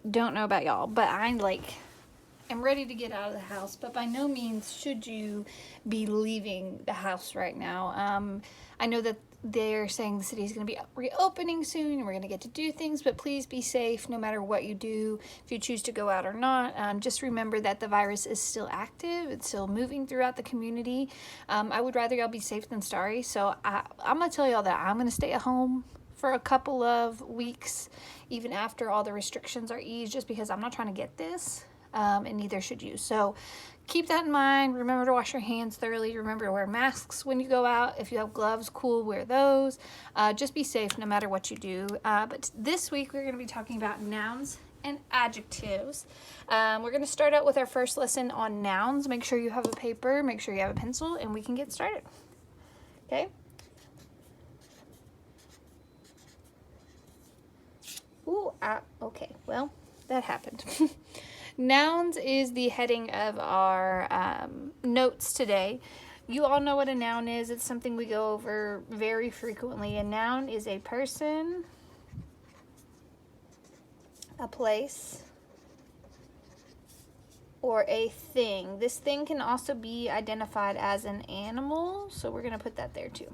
I don't know about y'all, but I'm ready to get out of the house, but by no means should you be leaving the house right now. I know that they're saying the city is going to be reopening soon and we're going to get to do things, but please be safe no matter what you do. If you choose to go out or not, just remember that the virus is still active. It's still moving throughout the community. I would rather y'all be safe than sorry. So I'm going to tell y'all that I'm going to stay at home for a couple of weeks, even after all the restrictions are eased, just because I'm not trying to get this. And neither should you. So keep that in mind. Remember to wash your hands thoroughly. Remember to wear masks when you go out. If you have gloves, cool, wear those. Just be safe no matter what you do. But this week we're going to be talking about nouns and adjectives. We're going to start out with our first lesson on nouns. Make sure you have a paper, make sure you have a pencil, and we can get started. Okay? Ooh, okay, well, that happened. Nouns is the heading of our notes today. You all know what a noun is. It's something we go over very frequently. A noun is a person, a place, or a thing. This thing can also be identified as an animal, so we're going to put that there too.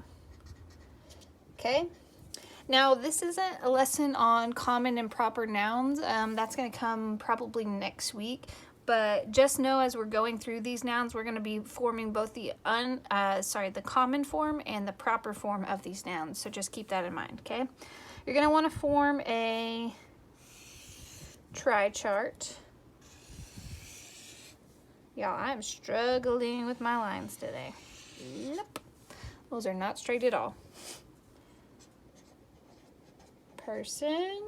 Okay? Now, this isn't a lesson on common and proper nouns. That's going to come probably next week. But just know as we're going through these nouns, we're going to be forming both the common form and the proper form of these nouns. So just keep that in mind, okay? You're going to want to form a tri-chart. Y'all, I'm struggling with my lines today. Nope. Those are not straight at all. Person,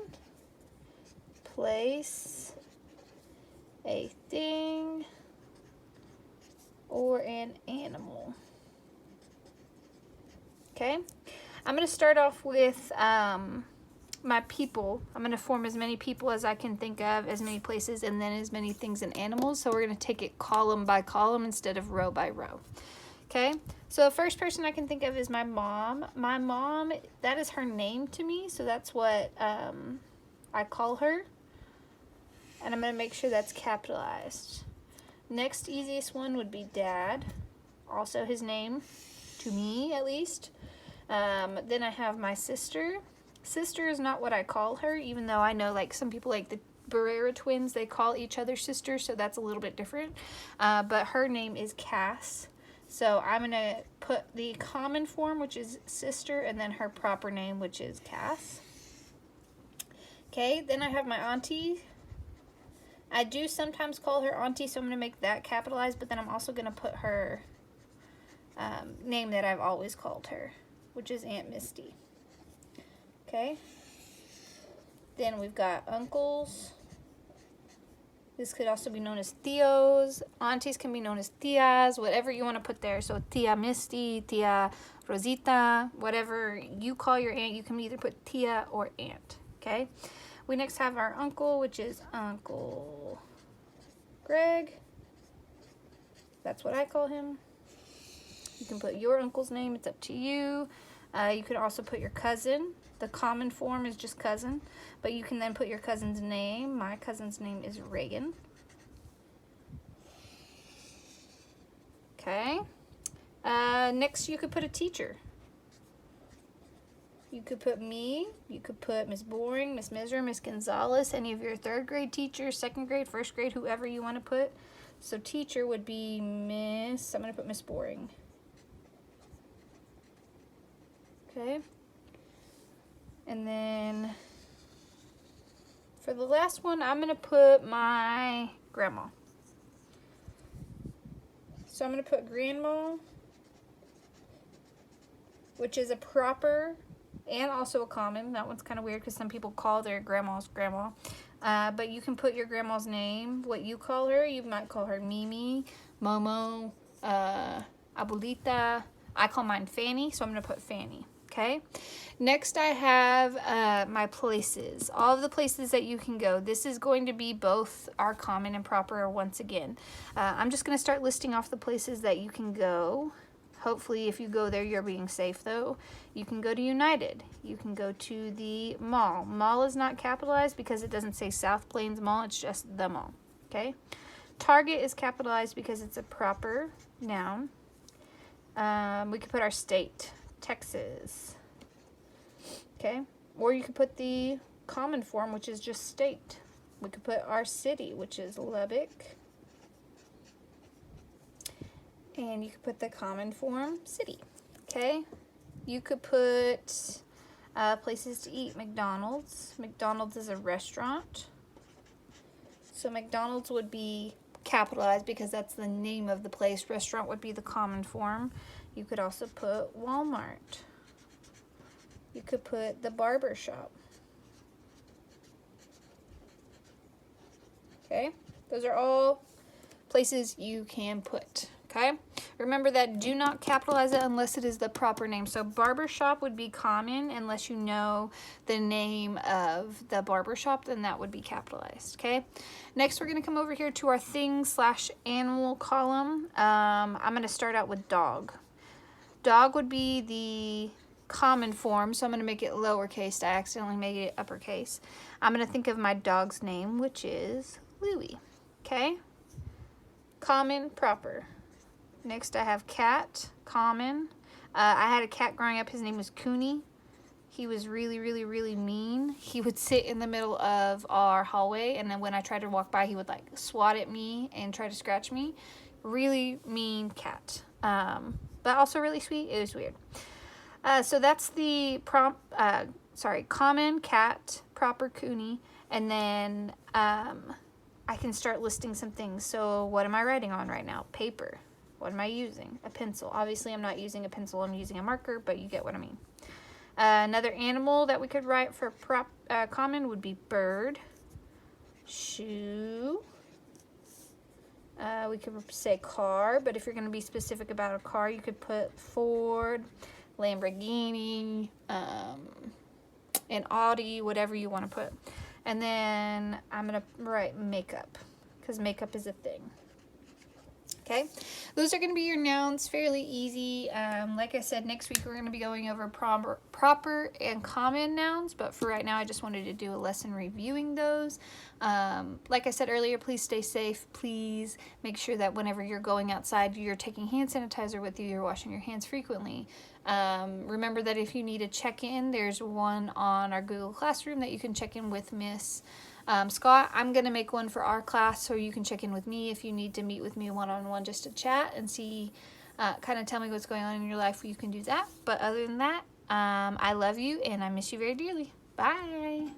place, a thing, or an animal. Okay, I'm going to start off with my people. I'm going to form as many people as I can think of, as many places, and then as many things and animals. So we're going to take it column by column instead of row by row. Okay, so the first person I can think of is my mom. My mom, that is her name to me, so that's what I call her. And I'm going to make sure that's capitalized. Next easiest one would be dad, also his name, to me at least. Then I have my sister. Sister is not what I call her, even though I know like some people like the Barrera twins, they call each other sister, so that's a little bit different. But her name is Cass. So I'm going to put the common form, which is sister, and then her proper name, which is Cass. Okay, then I have my auntie. I do sometimes call her auntie, so I'm going to make that capitalized, but then I'm also going to put her name that I've always called her, which is Aunt Misty. Okay. Then we've got uncles. This could also be known as tios. Aunties can be known as tias, whatever you want to put there. So tia Misty, tia Rosita, whatever you call your aunt, you can either put tia or aunt. Okay. We next have our uncle, which is Uncle Greg. That's what I call him. You can put your uncle's name. It's up to you. You could also put your cousin. The common form is just cousin, but you can then put your cousin's name. My cousin's name is Reagan. Okay. Next, you could put a teacher. You could put me. You could put Miss Boring, Miss Miser, Miss Gonzalez, any of your third grade teachers, second grade, first grade, whoever you want to put. So teacher would be Miss, I'm going to put Miss Boring. Okay. And then for the last one, I'm going to put my grandma. So I'm going to put grandma, which is a proper and also a common. That one's kind of weird because some people call their grandmas grandma. But you can put your grandma's name, what you call her. You might call her Mimi, Momo, Abuelita. I call mine Fanny, so I'm going to put Fanny. Okay. Next I have my places. All of the places that you can go. This is going to be both our common and proper once again. I'm just going to start listing off the places that you can go. Hopefully if you go there, you're being safe though. You can go to United. You can go to the mall. Mall is not capitalized because it doesn't say South Plains Mall. It's just the mall. Okay. Target is capitalized because it's a proper noun. We could put our state, Texas. Okay. Or you could put the common form, which is just state. We could put our city, which is Lubbock. And you could put the common form, city. Okay. You could put places to eat, McDonald's. McDonald's is a restaurant. So McDonald's would be capitalized because that's the name of the place. Restaurant would be the common form. You could also put Walmart. You could put the barber shop. Okay, those are all places you can put. Okay, remember that do not capitalize it unless it is the proper name. So barber shop would be common unless you know the name of the barber shop, then that would be capitalized. Okay, next we're going to come over here to our things/animal column. I'm going to start out with dog. Dog would be the common form, so I'm going to make it lowercase. I accidentally made it uppercase. I'm going to think of my dog's name, which is Louie. Okay, common, proper. Next I have cat, common. I had a cat growing up. His name was Cooney. He was really, really, really mean. He would sit in the middle of our hallway, and then when I tried to walk by, he would like swat at me and try to scratch me. Really mean cat, but also really sweet. It was weird. So that's the common, cat, proper, Cooney, and then I can start listing some things. So what am I writing on right now? Paper. What am I using? A pencil. Obviously, I'm not using a pencil. I'm using a marker, but you get what I mean. Another animal that we could write for common would be bird, shoe. We could say car, but if you're going to be specific about a car, you could put Ford, Lamborghini, an Audi, whatever you want to put. And then I'm going to write makeup because makeup is a thing. Okay, those are going to be your nouns, fairly easy. Like I said, next week we're going to be going over proper and common nouns, but for right now I just wanted to do a lesson reviewing those. Like I said earlier, please stay safe. Please make sure that whenever you're going outside, you're taking hand sanitizer with you, you're washing your hands frequently. Remember that if you need a check-in, there's one on our Google Classroom that you can check in with Miss Scott. I'm going to make one for our class so you can check in with me if you need to meet with me one-on-one just to chat and see, kind of tell me what's going on in your life. You can do that. But other than that, I love you and I miss you very dearly. Bye.